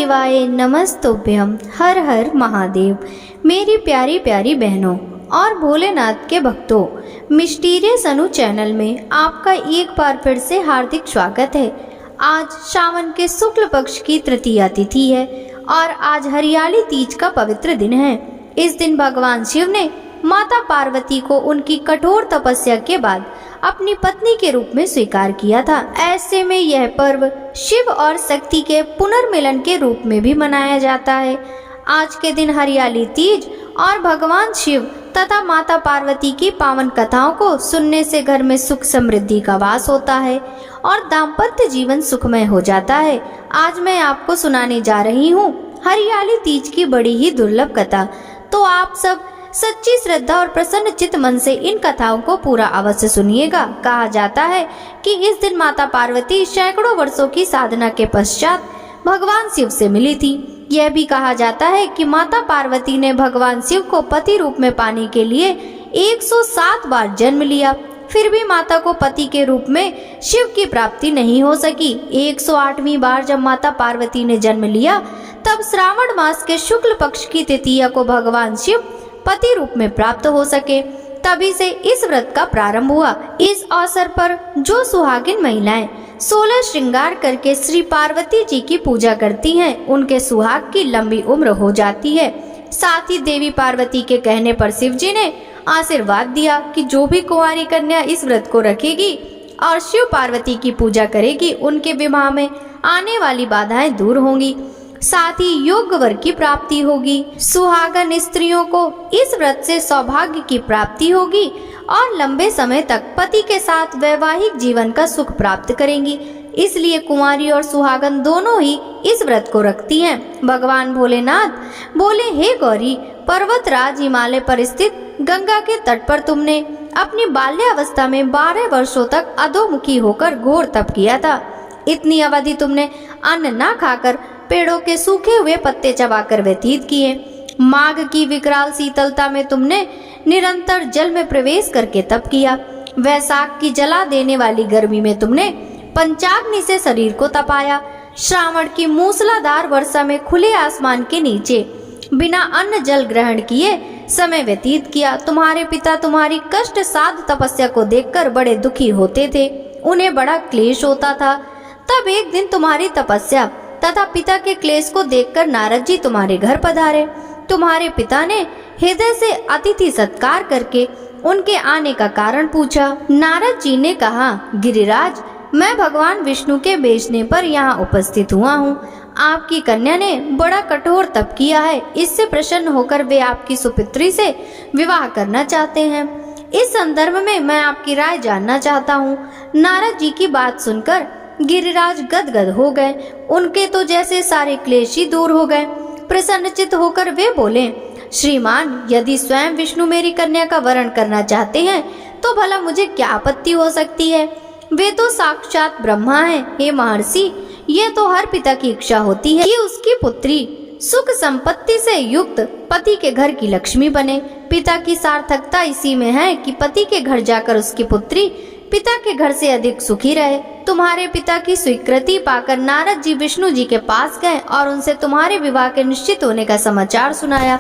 शिवाय नमस्तुभ्यं। हर हर महादेव। मेरी प्यारी प्यारी बहनों और भोलेनाथ के भक्तों, मिस्टीरियस अनु चैनल में आपका एक बार फिर से हार्दिक स्वागत है। आज सावन के शुक्ल पक्ष की तृतीया तिथि है और आज हरियाली तीज का पवित्र दिन है। इस दिन भगवान शिव ने माता पार्वती को उनकी कठोर तपस्या के बाद अपनी पत्नी के रूप में स्वीकार किया था। ऐसे में यह पर्व शिव और शक्ति के पुनर्मिलन के रूप में भी मनाया जाता है। आज के दिन हरियाली तीज और भगवान शिव तथा माता पार्वती की पावन कथाओं को सुनने से घर में सुख समृद्धि का वास होता है और दाम्पत्य जीवन सुखमय हो जाता है। आज मैं आपको सुनाने जा रही हूँ हरियाली तीज की बड़ी ही दुर्लभ कथा। तो आप सब सच्ची श्रद्धा और प्रसन्न चित्त मन से इन कथाओं को पूरा अवश्य सुनिएगा। कहा जाता है कि इस दिन माता पार्वती सैकड़ों वर्षों की साधना के पश्चात भगवान शिव से मिली थी। यह भी कहा जाता है कि माता पार्वती ने भगवान शिव को पति रूप में पाने के लिए 107 बार जन्म लिया, फिर भी माता को पति के रूप में शिव की प्राप्ति नहीं हो सकी। 108वीं बार जब माता पार्वती ने जन्म लिया तब श्रावण मास के शुक्ल पक्ष की तृतीया को भगवान शिव पति रूप में प्राप्त हो सके, तभी से इस व्रत का प्रारंभ हुआ। इस अवसर पर जो सुहागिन महिलाएं 16 श्रृंगार करके श्री पार्वती जी की पूजा करती हैं, उनके सुहाग की लंबी उम्र हो जाती है। साथ ही देवी पार्वती के कहने पर शिव जी ने आशीर्वाद दिया कि जो भी कुंवारी कन्या इस व्रत को रखेगी और शिव पार्वती की पूजा करेगी, उनके विवाह में आने वाली बाधाएं दूर होंगी, साथ ही योग्य वर की प्राप्ति होगी। सुहागन स्त्रियों को इस व्रत से सौभाग्य की प्राप्ति होगी और लंबे समय तक पति के साथ वैवाहिक जीवन का सुख प्राप्त करेंगी। इसलिए कुंवारी और सुहागन दोनों ही इस व्रत को रखती हैं। भगवान भोलेनाथ बोले, हे गौरी, पर्वतराज हिमालय पर स्थित गंगा के तट पर तुमने अपनी बाल्यावस्था में 12 वर्षों तक अधोमुखी होकर घोर तप किया था। इतनी अवधि तुमने अन्न न खाकर पेड़ों के सूखे हुए पत्ते चबाकर व्यतीत किए। माघ की विकराल शीतलता में तुमने निरंतर जल में प्रवेश करके तप किया। वैशाख की जला देने वाली गर्मी में तुमने पंचाग्नि से शरीर को तपाया। श्रावण की मूसलाधार वर्षा में खुले आसमान के नीचे बिना अन्न जल ग्रहण किए समय व्यतीत किया। तुम्हारे पिता तुम्हारी कष्ट साध तपस्या को देखकर बड़े दुखी होते थे, उन्हें बड़ा क्लेश होता था। तब एक दिन तुम्हारी तपस्या तथा पिता के क्लेश को देखकर नारद जी तुम्हारे घर पधारे। तुम्हारे पिता ने हृदय से अतिथि सत्कार करके उनके आने का कारण पूछा। नारद जी ने कहा, गिरिराज, मैं भगवान विष्णु के भेजने पर यहाँ उपस्थित हुआ हूँ। आपकी कन्या ने बड़ा कठोर तप किया है, इससे प्रसन्न होकर वे आपकी सुपुत्री से विवाह करना चाहते हैं। इस संदर्भ में मैं आपकी राय जानना चाहता हूँ। नारद जी की बात सुनकर गिरिराज गदगद हो गए। उनके तो जैसे सारे क्लेश ही दूर हो गए। प्रसन्नचित होकर वे बोले, श्रीमान, यदि स्वयं विष्णु मेरी कन्या का वरण करना चाहते हैं तो भला मुझे क्या आपत्ति हो सकती है। वे तो साक्षात ब्रह्मा हैं। हे महर्षि, ये तो हर पिता की इच्छा होती है कि उसकी पुत्री सुख संपत्ति से युक्त पति के घर की लक्ष्मी बने। पिता की सार्थकता इसी में है कि पति के घर जाकर उसकी पुत्री पिता के घर से अधिक सुखी रहे। तुम्हारे पिता की स्वीकृति पाकर नारद जी विष्णु जी के पास गए और उनसे तुम्हारे विवाह के निश्चित होने का समाचार सुनाया।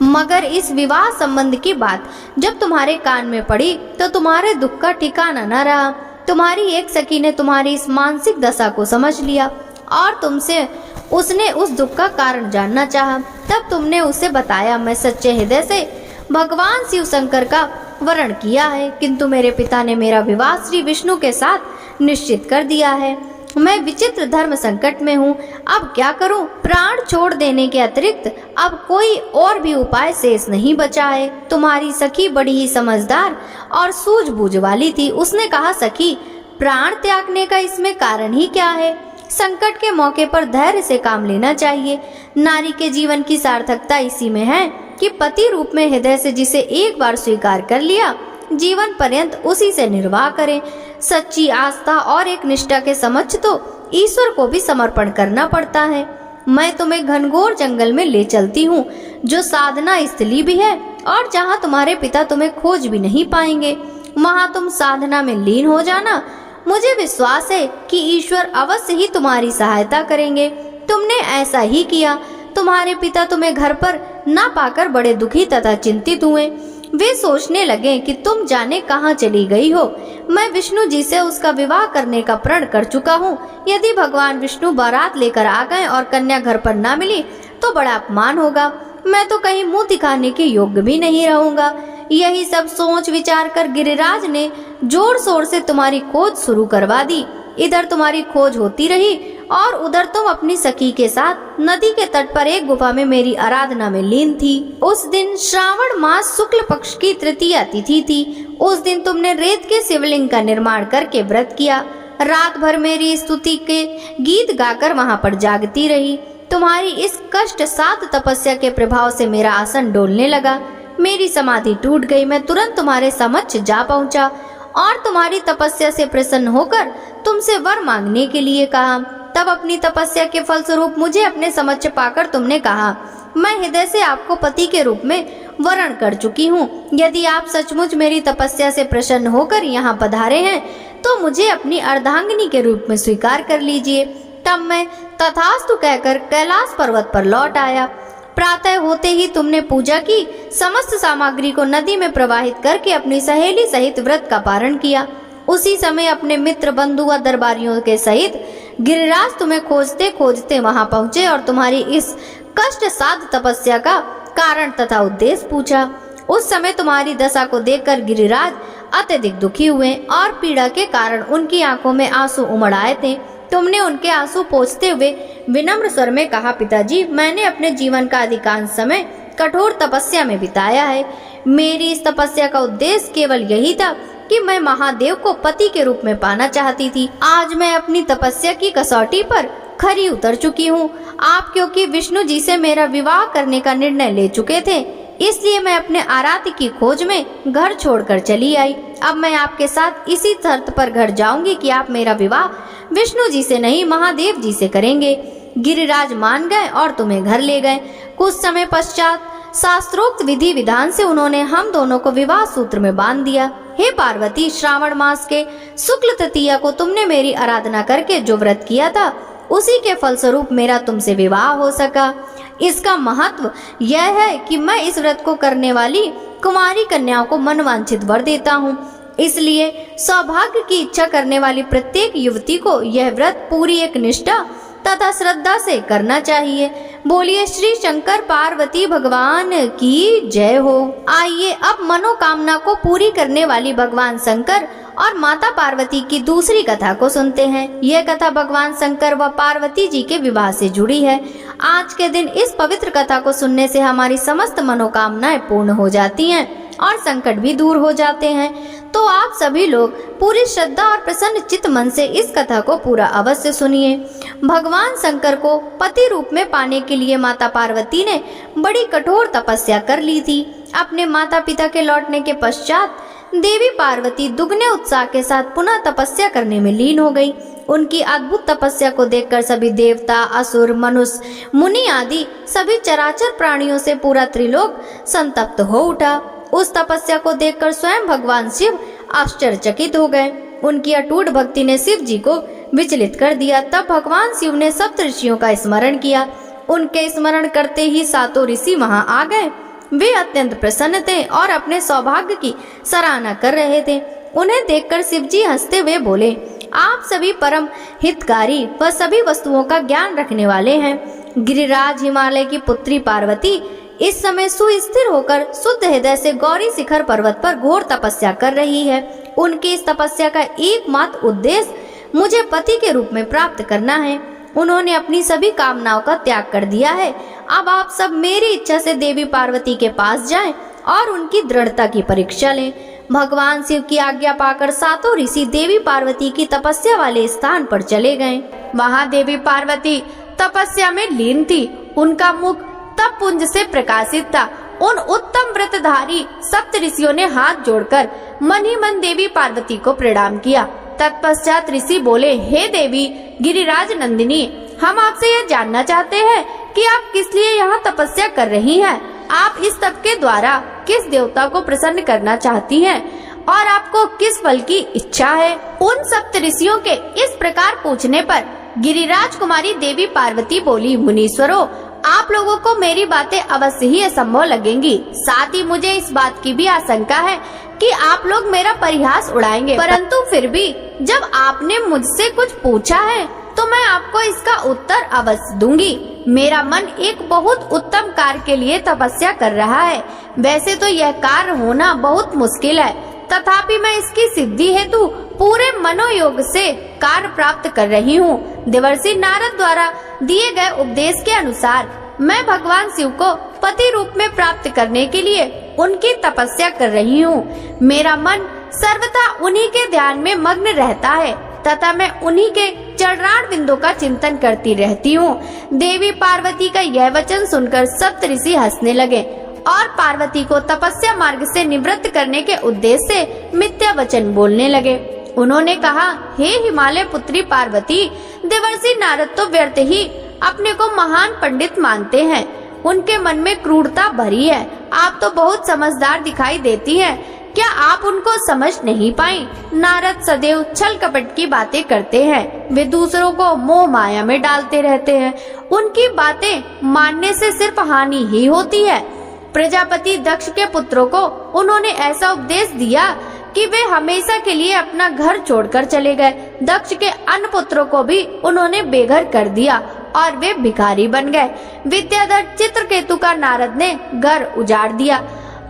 मगर इस विवाह संबंध की बात जब तुम्हारे कान में पड़ी तो तुम्हारे दुख का ठिकाना न रहा। तुम्हारी एक सखी ने तुम्हारी इस मानसिक दशा को समझ लिया और तुमसे उसने उस दुख का कारण जानना चाहा। तब तुमने उसे बताया, मैं सच्चे हृदय से भगवान शिव शंकर का वरण किया है, किंतु मेरे पिता ने मेरा विवाह श्री विष्णु के साथ निश्चित कर दिया है। मैं विचित्र धर्म संकट में हूँ, अब क्या करूँ। प्राण छोड़ देने के अतिरिक्त अब कोई और भी उपाय शेष नहीं बचा है। तुम्हारी सखी बड़ी ही समझदार और सूझबूझ वाली थी। उसने कहा, सखी, प्राण त्यागने का इसमें कारण ही क्या है। संकट के मौके पर धैर्य से काम लेना चाहिए। नारी के जीवन की सार्थकता इसी में है कि पति रूप में हृदय से जिसे एक बार स्वीकार कर लिया, जीवन पर्यंत उसी से निर्वाह करें। सच्ची आस्था और एक निष्ठा के समक्ष तो ईश्वर को भी समर्पण करना पड़ता है। मैं तुम्हें घनघोर जंगल में ले चलती हूँ, जो साधना स्थली भी है और जहाँ तुम्हारे पिता तुम्हें खोज भी नहीं पाएंगे। वहाँ तुम साधना में लीन हो जाना। मुझे विश्वास है कि ईश्वर अवश्य ही तुम्हारी सहायता करेंगे। तुमने ऐसा ही किया। तुम्हारे पिता तुम्हें घर पर ना पाकर बड़े दुखी तथा चिंतित हुए। वे सोचने लगे कि तुम जाने कहाँ चली गई हो। मैं विष्णु जी से उसका विवाह करने का प्रण कर चुका हूँ। यदि भगवान विष्णु बारात लेकर आ गए और कन्या घर पर ना मिली तो बड़ा अपमान होगा। मैं तो कहीं मुंह दिखाने के योग्य भी नहीं रहूंगा। यही सब सोच विचार कर गिरिराज ने जोर शोर से तुम्हारी खोज शुरू करवा दी। इधर तुम्हारी खोज होती रही और उधर तुम अपनी सखी के साथ नदी के तट पर एक गुफा में मेरी आराधना में लीन थी। उस दिन श्रावण मास शुक्ल पक्ष की तृतीया तिथि थी। उस दिन तुमने रेत के शिवलिंग का निर्माण करके व्रत किया। रात भर मेरी स्तुति के गीत गाकर वहां पर जागती रही। तुम्हारी इस कष्ट साध तपस्या के प्रभाव से मेरा आसन डोलने लगा। मेरी समाधि टूट गई। मैं तुरंत तुम्हारे समक्ष जा पहुंचा और तुम्हारी तपस्या से प्रसन्न होकर तुमसे वर मांगने के लिए कहा। तब अपनी तपस्या के फलस्वरूप मुझे अपने समक्ष पाकर तुमने कहा, मैं हृदय से आपको पति के रूप में वरण कर चुकी हूँ। यदि आप सचमुच मेरी तपस्या से प्रसन्न होकर यहाँ पधारे हैं तो मुझे अपनी अर्धांगिनी के रूप में स्वीकार कर लीजिए। तब मैं तथास्तु कहकर कैलाश पर्वत पर लौट आया। प्रातः होते ही तुमने पूजा की, समस्त सामग्री को नदी में प्रवाहित करके अपनी सहेली सहित व्रत का पारण किया। उसी समय अपने मित्र बंधु व दरबारियों के सहित गिरिराज तुम्हें खोजते खोजते वहां पहुंचे और तुम्हारी इस कष्ट साध तपस्या का कारण तथा उद्देश्य पूछा। उस समय तुम्हारी दशा को देखकर गिरिराज अत्यधिक दुखी हुए और पीड़ा के कारण उनकी आंखों में आंसू उमड़ आए थे। तुमने उनके आंसू पोंछते हुए विनम्र स्वर में कहा, पिताजी, मैंने अपने जीवन का अधिकांश समय कठोर तपस्या में बिताया है। मेरी इस तपस्या का उद्देश्य केवल यही था कि मैं महादेव को पति के रूप में पाना चाहती थी। आज मैं अपनी तपस्या की कसौटी पर खरी उतर चुकी हूँ। आप क्योंकि विष्णु जी से मेरा विवाह करने का निर्णय ले चुके थे, इसलिए मैं अपने आराध्य की खोज में घर छोड़कर चली आई। अब मैं आपके साथ इसी शर्त पर घर जाऊंगी कि आप मेरा विवाह विष्णु जी से नहीं महादेव जी से करेंगे। गिरिराज मान गए और तुम्हें घर ले गए। कुछ समय पश्चात शास्त्रोक्त विधि विधान से उन्होंने हम दोनों को विवाह सूत्र में बांध दिया। हे पार्वती, श्रावण मास के शुक्ल तृतीया को तुमने मेरी आराधना करके जो व्रत किया था उसी के फलस्वरूप मेरा तुमसे विवाह हो सका। इसका महत्व यह है कि मैं इस व्रत को करने वाली कुमारी कन्याओं को मनवांछित वर देता हूँ। इसलिए सौभाग्य की इच्छा करने वाली प्रत्येक युवती को यह व्रत पूरी एक निष्ठा तथा श्रद्धा से करना चाहिए। बोलिए श्री शंकर पार्वती भगवान की जय हो। आइए अब मनोकामना को पूरी करने वाली भगवान शंकर और माता पार्वती की दूसरी कथा को सुनते हैं। यह कथा भगवान शंकर व पार्वती जी के विवाह से जुड़ी है। आज के दिन इस पवित्र कथा को सुनने से हमारी समस्त मनोकामनाएं पूर्ण हो जाती हैं और संकट भी दूर हो जाते हैं। तो आप सभी लोग पूरी श्रद्धा और प्रसन्न चित्त मन से इस कथा को पूरा अवश्य सुनिए। भगवान शंकर को पति रूप में पाने के लिए माता पार्वती ने बड़ी कठोर तपस्या कर ली थी। अपने माता पिता के लौटने के पश्चात देवी पार्वती दुगने उत्साह के साथ पुनः तपस्या करने में लीन हो गई। उनकी अद्भुत तपस्या को देखकर सभी देवता, असुर, मनुष्य, मुनि आदि सभी चराचर प्राणियों से पूरा त्रिलोक संतप्त हो उठा। उस तपस्या को देखकर स्वयं भगवान शिव आश्चर्यचकित हो गए। उनकी अटूट भक्ति ने शिव जी को विचलित कर दिया। तब भगवान शिव ने सप्त ऋषियों का स्मरण किया। उनके स्मरण करते ही सातों ऋषि वहां आ गए। वे अत्यंत प्रसन्न थे और अपने सौभाग्य की सराहना कर रहे थे। उन्हें देखकर शिव जी हंसते हुए बोले, आप सभी परम हितकारी व सभी वस्तुओं का ज्ञान रखने वाले हैं। गिरिराज हिमालय की पुत्री पार्वती इस समय सुस्थिर होकर शुद्ध हृदय से गौरी शिखर पर्वत पर घोर तपस्या कर रही है। उनकी इस तपस्या का एकमात्र उद्देश्य मुझे पति के रूप में प्राप्त करना है। उन्होंने अपनी सभी कामनाओं का त्याग कर दिया है। अब आप सब मेरी इच्छा से देवी पार्वती के पास जाएं और उनकी दृढ़ता की परीक्षा लें। भगवान शिव की आज्ञा पाकर सातों ऋषि देवी पार्वती की तपस्या वाले स्थान पर चले गए। वहां देवी पार्वती तपस्या में लीन थी। उनका मुख तप पुंज से प्रकाशित था। उन उत्तम व्रतधारी सप्त ऋषियों ने हाथ जोड़कर मन ही मन देवी पार्वती को प्रणाम किया। तत्पश्चात ऋषि बोले, हे देवी गिरिराज नंदिनी, हम आपसे यह जानना चाहते हैं कि आप किस लिए यहाँ तपस्या कर रही हैं। आप इस तप के द्वारा किस देवता को प्रसन्न करना चाहती हैं और आपको किस फल की इच्छा है। उन सप्त ऋषियों के इस प्रकार पूछने पर गिरिराज कुमारी देवी पार्वती बोली, मुनीश्वरों, आप लोगों को मेरी बातें अवश्य ही असंभव लगेंगी। साथ ही मुझे इस बात की भी आशंका है कि आप लोग मेरा परिहास उड़ाएंगे, परंतु फिर भी जब आपने मुझसे कुछ पूछा है तो मैं आपको इसका उत्तर अवश्य दूंगी। मेरा मन एक बहुत उत्तम कार्य के लिए तपस्या कर रहा है। वैसे तो यह कार्य होना बहुत मुश्किल है, तथापि मैं इसकी सिद्धि हेतु पूरे मनोयोग से कार्य प्राप्त कर रही हूँ। देवर्षि नारद द्वारा दिए गए उपदेश के अनुसार मैं भगवान शिव को पति रूप में प्राप्त करने के लिए उनकी तपस्या कर रही हूँ। मेरा मन सर्वथा उन्हीं के ध्यान में मग्न रहता है तथा मैं उन्हीं के चरणार बिंदु का चिंतन करती रहती हूँ। देवी पार्वती का यह वचन सुनकर सप्तऋषि हंसने लगे और पार्वती को तपस्या मार्ग से निवृत्त करने के उद्देश्य से मिथ्या वचन बोलने लगे। उन्होंने कहा, हे हिमालय पुत्री पार्वती, देवर्षि नारद तो व्यर्थ ही अपने को महान पंडित मानते हैं। उनके मन में क्रूरता भरी है। आप तो बहुत समझदार दिखाई देती हैं। क्या आप उनको समझ नहीं पाई? नारद सदैव छल कपट की बातें करते हैं। वे दूसरों को मोह माया में डालते रहते हैं। उनकी बातें मानने से सिर्फ हानि ही होती है। प्रजापति दक्ष के पुत्रों को उन्होंने ऐसा उपदेश दिया कि वे हमेशा के लिए अपना घर छोड़कर चले गए। दक्ष के अन्य पुत्रों को भी उन्होंने बेघर कर दिया और वे भिखारी बन गए। विद्याधर चित्रकेतु का नारद ने घर उजाड़ दिया।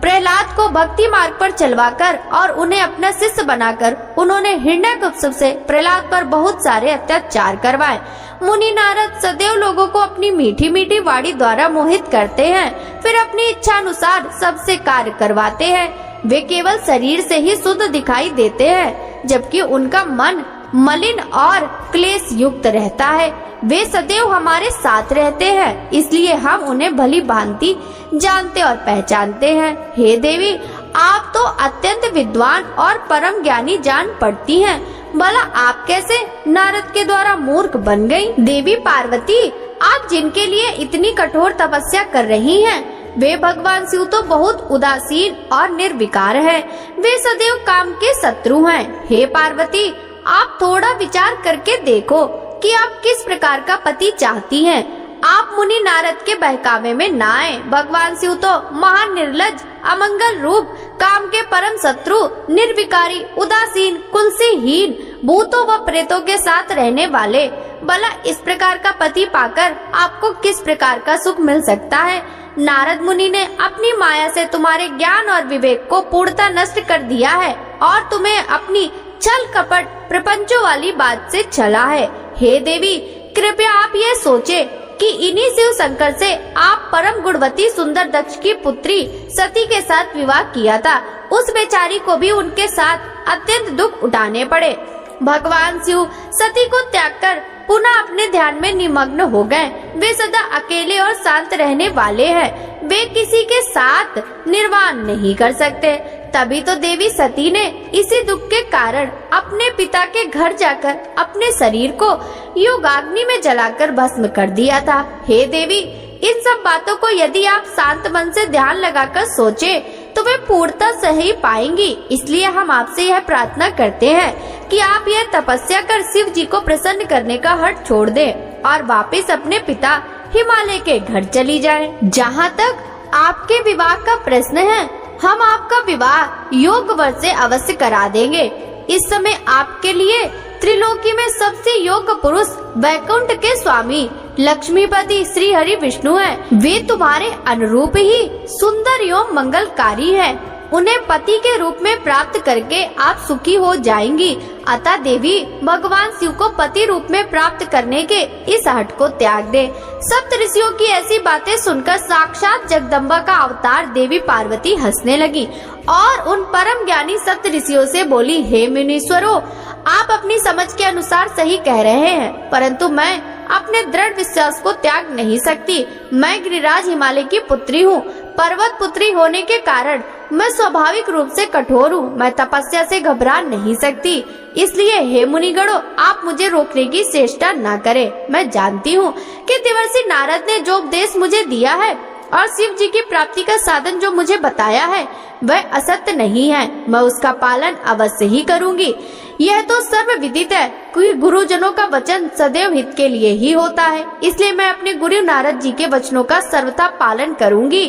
प्रहलाद को भक्ति मार्ग पर चलवाकर और उन्हें अपना शिष्य बनाकर उन्होंने हिरण्यकश्यप से प्रहलाद पर बहुत सारे अत्याचार करवाए। मुनि नारद सदैव लोगों को अपनी मीठी मीठी वाणी द्वारा मोहित करते हैं, फिर अपनी इच्छा अनुसार सबसे कार्य करवाते हैं। वे केवल शरीर से ही शुद्ध दिखाई देते हैं, जबकि उनका मन मलिन और क्लेश युक्त रहता है। वे सदैव हमारे साथ रहते हैं, इसलिए हम उन्हें भली भांति जानते और पहचानते हैं। हे देवी, आप तो अत्यंत विद्वान और परम ज्ञानी जान पड़ती हैं। भला आप कैसे नारद के द्वारा मूर्ख बन गई? देवी पार्वती, आप जिनके लिए इतनी कठोर तपस्या कर रही हैं, वे भगवान शिव तो बहुत उदासीन और निर्विकार हैं। वे सदैव काम के शत्रु हैं। हे पार्वती, आप थोड़ा विचार करके देखो कि आप किस प्रकार का पति चाहती हैं। आप मुनि नारद के बहकावे में ना आए। भगवान शिव तो महान निर्लज, अमंगल रूप, काम के परम शत्रु, निर्विकारी, उदासीन, कुल से हीन, भूतों व प्रेतों के साथ रहने वाले। भला इस प्रकार का पति पाकर आपको किस प्रकार का सुख मिल सकता है? नारद मुनि ने अपनी माया से तुम्हारे ज्ञान और विवेक को पूर्णतः नष्ट कर दिया है और तुम्हें अपनी छल कपट प्रपंचों वाली बात से छला है। हे देवी, कृपया आप ये सोचे कि इन्हीं शिव शंकर से आप परम गुणवती सुंदर दक्ष की पुत्री सती के साथ विवाह किया था। उस बेचारी को भी उनके साथ अत्यंत दुख उठाने पड़े। भगवान शिव सती को त्याग कर पुनः अपने ध्यान में निमग्न हो गए। वे सदा अकेले और शांत रहने वाले हैं। वे किसी के साथ निर्वाह नहीं कर सकते। तभी तो देवी सती ने इसी दुख के कारण अपने पिता के घर जाकर अपने शरीर को योगाग्नि में जलाकर भस्म कर दिया था। हे देवी, इन सब बातों को यदि आप शांत मन से ध्यान लगाकर सोचे तो वे पूर्णतः सही पाएंगी। इसलिए हम आपसे यह प्रार्थना करते हैं कि आप यह तपस्या कर शिव जी को प्रसन्न करने का हठ छोड़ दें और वापस अपने पिता हिमालय के घर चली जाएं। जहाँ तक आपके विवाह का प्रश्न है, हम आपका विवाह योग वर से अवश्य करा देंगे। इस समय आपके लिए त्रिलोकी में सबसे योग्य पुरुष वैकुंठ के स्वामी लक्ष्मीपति श्री हरि विष्णु हैं। वे तुम्हारे अनुरूप ही सुंदर एवं मंगलकारी हैं। उन्हें पति के रूप में प्राप्त करके आप सुखी हो जाएंगी। अतः देवी, भगवान शिव को पति रूप में प्राप्त करने के इस हठ को त्याग दे। सप्तऋषियों की ऐसी बातें सुनकर साक्षात जगदम्बा का अवतार देवी पार्वती हंसने लगी और उन परम ज्ञानी सप्तऋषियों से बोली, हे मुनीश्वरों, आप अपनी समझ के अनुसार सही कह रहे हैं, परंतु मैं अपने दृढ़ विश्वास को त्याग नहीं सकती। मैं गिरिराज हिमालय की पुत्री हूँ। पर्वत पुत्री होने के कारण मैं स्वाभाविक रूप से कठोर हूँ। मैं तपस्या से घबरा नहीं सकती। इसलिए हे मुनिगणों, आप मुझे रोकने की चेष्टा न करें। मैं जानती हूँ कि देवर्षि नारद ने जो उपदेश मुझे दिया है और शिव जी की प्राप्ति का साधन जो मुझे बताया है वह असत्य नहीं है। मैं उसका पालन अवश्य ही करूंगी। यह तो सर्वविदित है कि गुरुजनों का वचन सदैव हित के लिए ही होता है, इसलिए मैं अपने गुरु नारद जी के वचनों का सर्वथा पालन करूंगी।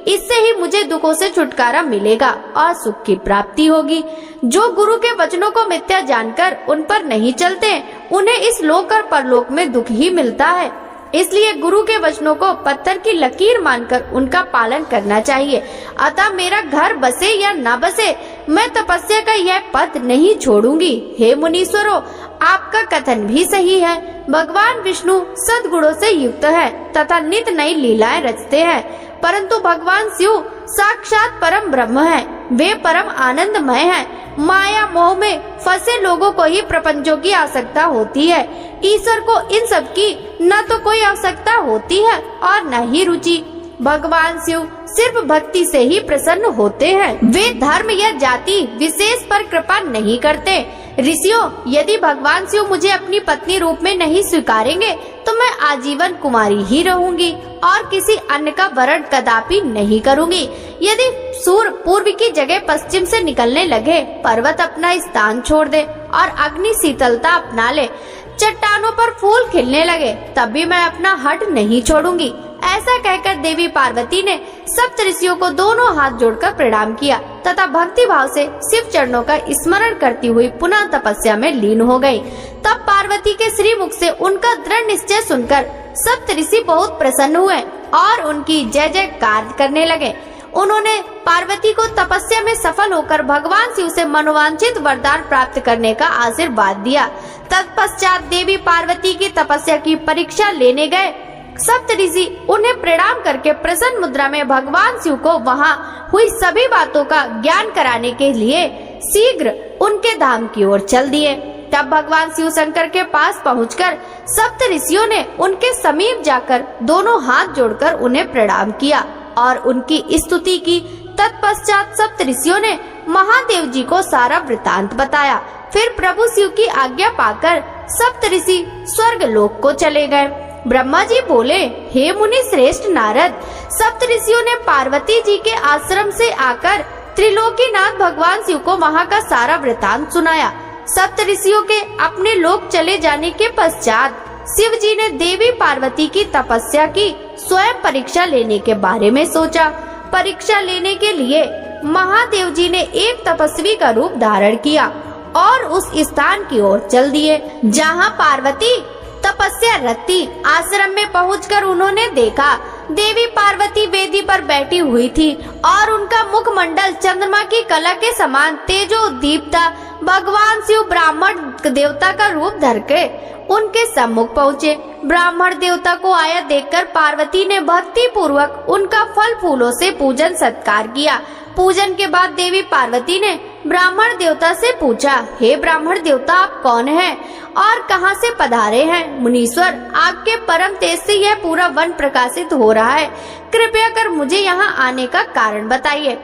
इससे ही मुझे दुखों से छुटकारा मिलेगा और सुख की प्राप्ति होगी। जो गुरु के वचनों को मिथ्या जानकर उन पर नहीं चलते, उन्हें इस लोक और परलोक में दुख ही मिलता है। इसलिए गुरु के वचनों को पत्थर की लकीर मानकर उनका पालन करना चाहिए। अतः मेरा घर बसे या न बसे, मैं तपस्या का यह पथ नहीं छोड़ूंगी। हे मुनीश्वरों, आपका कथन भी सही है। भगवान विष्णु सद्गुणों से युक्त है तथा नित नई लीलाएं रचते हैं, परंतु भगवान शिव साक्षात परम ब्रह्म है। वे परम आनंदमय हैं। माया मोह में फंसे लोगों को ही प्रपंचों की आवश्यकता होती है। ईश्वर को इन सब की न तो कोई आवश्यकता होती है और न ही रुचि। भगवान शिव सिर्फ भक्ति से ही प्रसन्न होते हैं। वे धर्म या जाति विशेष पर कृपा नहीं करते। ऋषियों, यदि भगवान शिव मुझे अपनी पत्नी रूप में नहीं स्वीकारेंगे तो मैं आजीवन कुमारी ही रहूंगी और किसी अन्य का वरण कदापि नहीं करूंगी। यदि सूर्य पूर्व की जगह पश्चिम से निकलने लगे, पर्वत अपना स्थान छोड़ दे और अग्नि शीतलता अपना ले, चट्टानों पर फूल खिलने लगे, तब भी मैं अपना हट नहीं छोड़ूंगी। ऐसा कहकर देवी पार्वती ने सप्त ऋषियों को दोनों हाथ जोड़कर प्रणाम किया तथा भक्ति भाव से शिव चरणों का स्मरण करती हुई पुनः तपस्या में लीन हो गई। तब पार्वती के श्रीमुख से उनका दृढ़ निश्चय सुनकर सप्त ऋषि बहुत प्रसन्न हुए और उनकी जय जयकार करने लगे। उन्होंने पार्वती को तपस्या में सफल होकर भगवान शिव से मनोवांछित वरदान प्राप्त करने का आशीर्वाद दिया। तत्पश्चात देवी पार्वती की तपस्या की परीक्षा लेने गए। सप्त ऋषि उन्हें प्रणाम करके प्रसन्न मुद्रा में भगवान शिव को वहां हुई सभी बातों का ज्ञान कराने के लिए शीघ्र उनके धाम की ओर चल दिए। तब भगवान शिव शंकर के पास पहुंचकर सप्त ऋषियों ने उनके समीप जाकर दोनों हाथ जोड़कर उन्हें प्रणाम किया और उनकी स्तुति की। तत्पश्चात सप्त ऋषियों ने महादेव जी को सारा वृतांत बताया। फिर प्रभु शिव की आज्ञा पाकर सप्त ऋषि स्वर्ग लोक को चले गए। ब्रह्मा जी बोले, हे मुनि श्रेष्ठ नारद, सप्त ऋषियों ने पार्वती जी के आश्रम से आकर त्रिलोकीनाथ भगवान शिव को वहाँ का सारा वृतांत सुनाया। सप्त ऋषियों के अपने लोक चले जाने के पश्चात शिव जी ने देवी पार्वती की तपस्या की स्वयं परीक्षा लेने के बारे में सोचा। परीक्षा लेने के लिए महादेव जी ने एक तपस्वी का रूप धारण किया और उस स्थान की ओर चल दिए जहाँ पार्वती तपस्या रती। आश्रम में पहुंचकर उन्होंने देखा देवी पार्वती वेदी पर बैठी हुई थी और उनका मुखमंडल चंद्रमा की कला के समान तेजोदीप था। भगवान शिव ब्राह्मण देवता का रूप धर के उनके सम्मुख पहुँचे। ब्राह्मण देवता को आया देखकर पार्वती ने भक्ति पूर्वक उनका फल फूलों से पूजन सत्कार किया। पूजन के बाद देवी पार्वती ने ब्राह्मण देवता से पूछा, हे ब्राह्मण देवता, आप कौन हैं और कहां से पधारे हैं? मुनीश्वर, आपके परम तेज से यह पूरा वन प्रकाशित हो रहा है। कृपया कर मुझे यहाँ आने का कारण बताइए।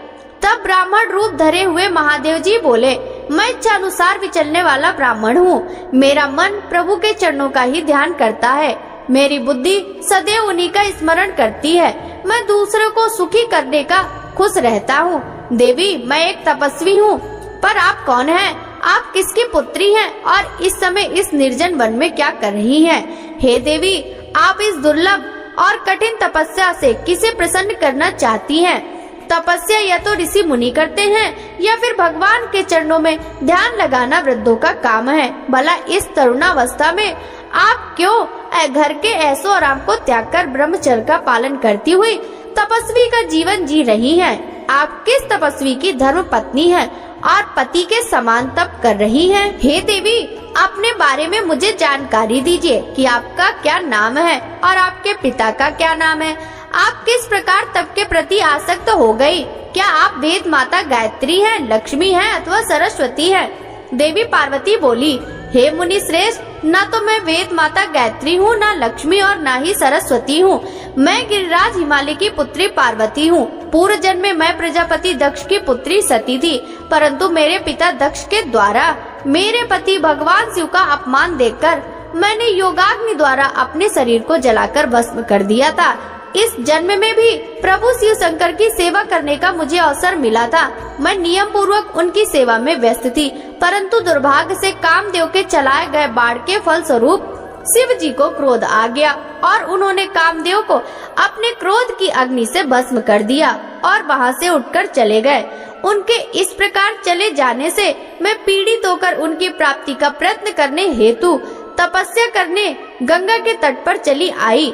तब ब्राह्मण रूप धरे हुए महादेव जी बोले, मैं इच्छा अनुसार विचलने वाला ब्राह्मण हूँ। मेरा मन प्रभु के चरणों का ही ध्यान करता है। मेरी बुद्धि सदैव उन्हीं का स्मरण करती है। मैं दूसरों को सुखी करने का खुश रहता हूँ। देवी, मैं एक तपस्वी हूँ, पर आप कौन हैं? आप किसकी पुत्री हैं और इस समय इस निर्जन वन में क्या कर रही हैं? हे देवी, आप इस दुर्लभ और कठिन तपस्या से किसे प्रसन्न करना चाहती हैं? तपस्या या तो ऋषि मुनि करते हैं या फिर भगवान के चरणों में ध्यान लगाना वृद्धों का काम है। भला इस तरुणावस्था में आप क्यों घर के ऐसो आराम को त्याग कर ब्रह्मचर्य का पालन करती हुई तपस्वी का जीवन जी रही हैं? आप किस तपस्वी की धर्म पत्नी हैं और पति के समान तप कर रही हैं? हे देवी, अपने बारे में मुझे जानकारी दीजिए कि आपका क्या नाम है और आपके पिता का क्या नाम है। आप किस प्रकार तप के प्रति आसक्त हो गई? क्या आप वेद माता गायत्री हैं, लक्ष्मी हैं अथवा सरस्वती हैं? देवी पार्वती बोली, हे मुनि श्रेष्ठ, न तो मैं वेद माता गायत्री हूँ, न लक्ष्मी और न ही सरस्वती हूँ। मैं गिरिराज हिमालय की पुत्री पार्वती हूँ। पूर्व जन्म में मैं प्रजापति दक्ष की पुत्री सती थी, परंतु मेरे पिता दक्ष के द्वारा मेरे पति भगवान शिव का अपमान देखकर मैंने योगाग्नि द्वारा अपने शरीर को जलाकर भस्म कर दिया था। इस जन्म में भी प्रभु शिव शंकर की सेवा करने का मुझे अवसर मिला था। मैं नियम पूर्वक उनकी सेवा में व्यस्त थी, परंतु दुर्भाग्य से कामदेव के चलाए गए बाण के फलस्वरूप शिव जी को क्रोध आ गया और उन्होंने कामदेव को अपने क्रोध की अग्नि से भस्म कर दिया और वहां से उठकर चले गए। उनके इस प्रकार चले जाने से मैं पीड़ित होकर उनकी प्राप्ति का प्रयत्न करने हेतु तपस्या करने गंगा के तट पर चली आई।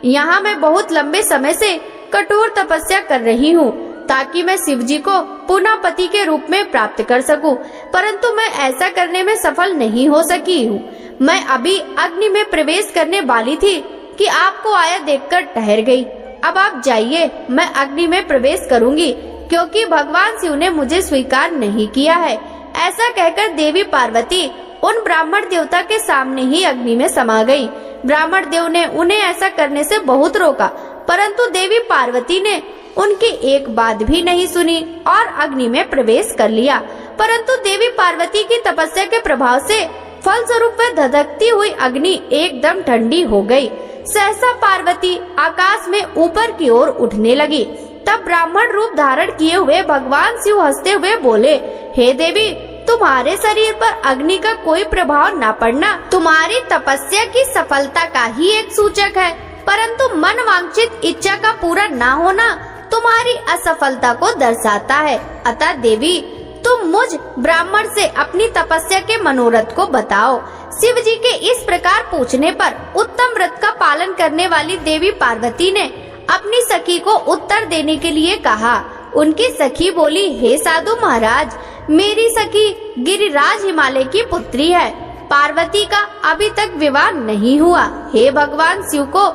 यहाँ मैं बहुत लंबे समय से कठोर तपस्या कर रही हूँ ताकि मैं शिव जी को पुनः पति के रूप में प्राप्त कर सकूं, परंतु मैं ऐसा करने में सफल नहीं हो सकी हूँ। मैं अभी अग्नि में प्रवेश करने वाली थी कि आपको आया देखकर ठहर गई। अब आप जाइए, मैं अग्नि में प्रवेश करूंगी क्योंकि भगवान शिव ने मुझे स्वीकार नहीं किया है। ऐसा कहकर देवी पार्वती उन ब्राह्मण देवता के सामने ही अग्नि में समा गई। ब्राह्मण देव ने उन्हें ऐसा करने से बहुत रोका, परंतु देवी पार्वती ने उनकी एक बात भी नहीं सुनी और अग्नि में प्रवेश कर लिया। परंतु देवी पार्वती की तपस्या के प्रभाव से फलस्वरूप वह धधकती हुई अग्नि एकदम ठंडी हो गई। सहसा पार्वती आकाश में ऊपर की ओर उठने लगी। तब ब्राह्मण रूप धारण किए हुए भगवान शिव हंसते हुए बोले, हे देवी, तुम्हारे शरीर पर अग्नि का कोई प्रभाव न पड़ना तुम्हारी तपस्या की सफलता का ही एक सूचक है, परंतु मन वांछित इच्छा का पूरा न होना तुम्हारी असफलता को दर्शाता है। अतः देवी, तुम मुझ ब्राह्मण से अपनी तपस्या के मनोरथ को बताओ। शिव जी के इस प्रकार पूछने पर उत्तम व्रत का पालन करने वाली देवी पार्वती ने अपनी सखी को उत्तर देने के लिए कहा। उनकी सखी बोली, हे साधु महाराज, मेरी सखी गिरिराज हिमालय की पुत्री है। पार्वती का अभी तक विवाह नहीं हुआ। हे भगवान शिव को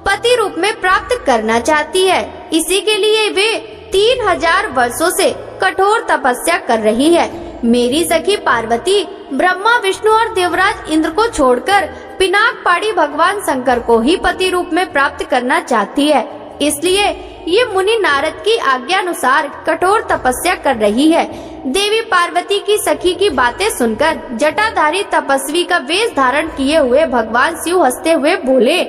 पति रूप में प्राप्त करना चाहती है, इसी के लिए वे 3000 वर्षों से कठोर तपस्या कर रही है। मेरी सखी पार्वती ब्रह्मा, विष्णु और देवराज इंद्र को छोड़कर पिनाक पाड़ी भगवान शंकर को ही पति रूप में प्राप्त करना चाहती है, इसलिए ये मुनि नारद की आज्ञा अनुसार कठोर तपस्या कर रही है। देवी पार्वती की सखी की बातें सुनकर जटाधारी तपस्वी का वेश धारण किए हुए भगवान शिव हंसते हुए बोले,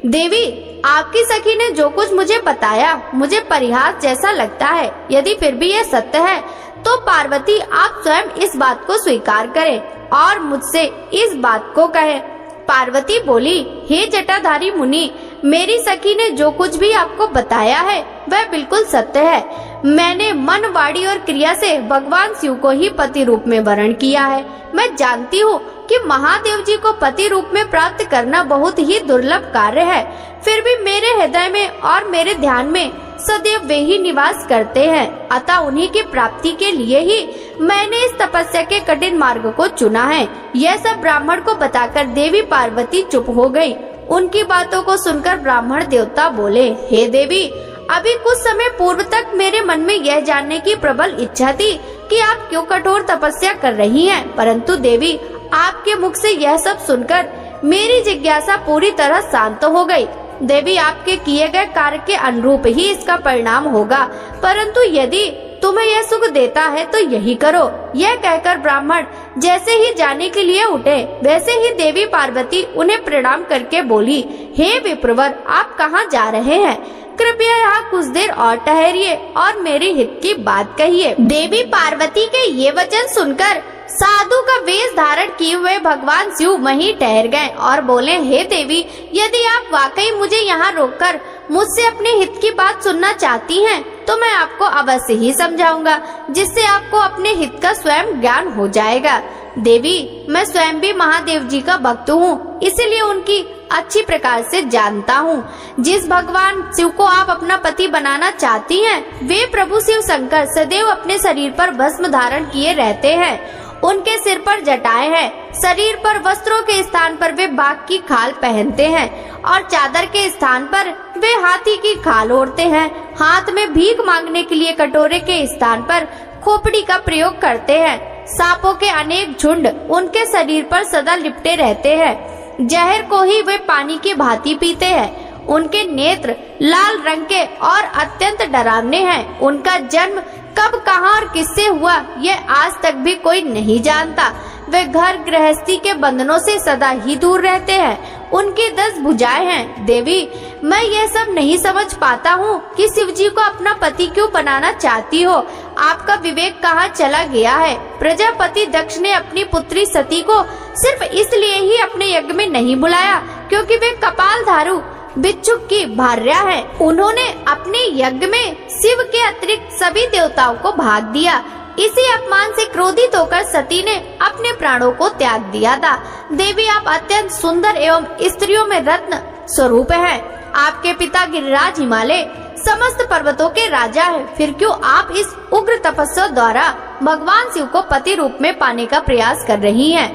देवी, आपकी सखी ने जो कुछ मुझे बताया मुझे परिहास जैसा लगता है। यदि फिर भी यह सत्य है तो पार्वती आप स्वयं इस बात को स्वीकार करें और मुझसे इस बात को कहें। पार्वती बोली, हे जटाधारी मुनि, मेरी सखी ने जो कुछ भी आपको बताया है वह बिल्कुल सत्य है। मैंने मन, वाणी और क्रिया से भगवान शिव को ही पति रूप में वर्ण किया है। मैं जानती हूँ कि महादेव जी को पति रूप में प्राप्त करना बहुत ही दुर्लभ कार्य है, फिर भी मेरे हृदय में और मेरे ध्यान में सदैव वे ही निवास करते हैं। अतः उन्हीं की प्राप्ति के लिए ही मैंने इस तपस्या के कठिन मार्ग को चुना है। यह सब ब्राह्मण को बताकर देवी पार्वती चुप हो गई। उनकी बातों को सुनकर ब्राह्मण देवता बोले, हे देवी, अभी कुछ समय पूर्व तक मेरे मन में यह जानने की प्रबल इच्छा थी कि आप क्यों कठोर तपस्या कर रही हैं, परंतु देवी, आपके मुख से यह सब सुनकर मेरी जिज्ञासा पूरी तरह शांत हो गई। देवी, आपके किए गए कार्य के अनुरूप ही इसका परिणाम होगा, परंतु यदि तुम्हें यह सुख देता है तो यही करो। यह कहकर ब्राह्मण जैसे ही जाने के लिए उठे, वैसे ही देवी पार्वती उन्हें प्रणाम करके बोली, हे विप्रवर, आप कहाँ जा रहे हैं? कृपया यहाँ कुछ देर और ठहरिए और मेरे हित की बात कहिए। देवी पार्वती के ये वचन सुनकर साधु का वेश धारण किए हुए भगवान शिव वहीं ठहर गए और बोले, हे देवी, यदि आप वाकई मुझे यहाँ रोककर मुझसे अपने हित की बात सुनना चाहती हैं, तो मैं आपको अवश्य ही समझाऊंगा, जिससे आपको अपने हित का स्वयं ज्ञान हो जाएगा। देवी, मैं स्वयं भी महादेव जी का भक्त हूँ, इसलिए उनकी अच्छी प्रकार से जानता हूँ। जिस भगवान शिव को आप अपना पति बनाना चाहती हैं, वे प्रभु शिव शंकर सदैव अपने शरीर पर भस्म धारण किए रहते हैं। उनके सिर पर जटाएं हैं, शरीर पर वस्त्रों के स्थान पर वे बाघ की खाल पहनते हैं और चादर के स्थान पर वे हाथी की खाल ओढ़ते हैं। हाथ में भीख मांगने के लिए कटोरे के स्थान पर खोपड़ी का प्रयोग करते हैं। सांपों के अनेक झुंड उनके शरीर पर सदा लिपटे रहते हैं। जहर को ही वे पानी की भांति पीते हैं। उनके नेत्र लाल रंग के और अत्यंत डरावने हैं। उनका जन्म कब, कहां और किससे हुआ, यह आज तक भी कोई नहीं जानता। वे घर गृहस्थी के बंधनों से सदा ही दूर रहते हैं। उनकी 10 भुजाएं हैं। देवी, मैं यह सब नहीं समझ पाता हूँ कि शिव जी को अपना पति क्यों बनाना चाहती हो। आपका विवेक कहाँ चला गया है? प्रजापति दक्ष ने अपनी पुत्री सती को सिर्फ इसलिए ही अपने यज्ञ में नहीं बुलाया क्योंकि वे कपालधारु बिच्छुक की भार्या है। उन्होंने अपने यज्ञ में शिव के अतिरिक्त सभी देवताओं को भाग दिया। इसी अपमान से क्रोधित होकर सती ने अपने प्राणों को त्याग दिया था। देवी, आप अत्यंत सुंदर एवं स्त्रियों में रत्न स्वरूप हैं। आपके पिता गिरिराज हिमालय समस्त पर्वतों के राजा हैं। फिर क्यों आप इस उग्र तपस्या द्वारा भगवान शिव को पति रूप में पाने का प्रयास कर रही हैं?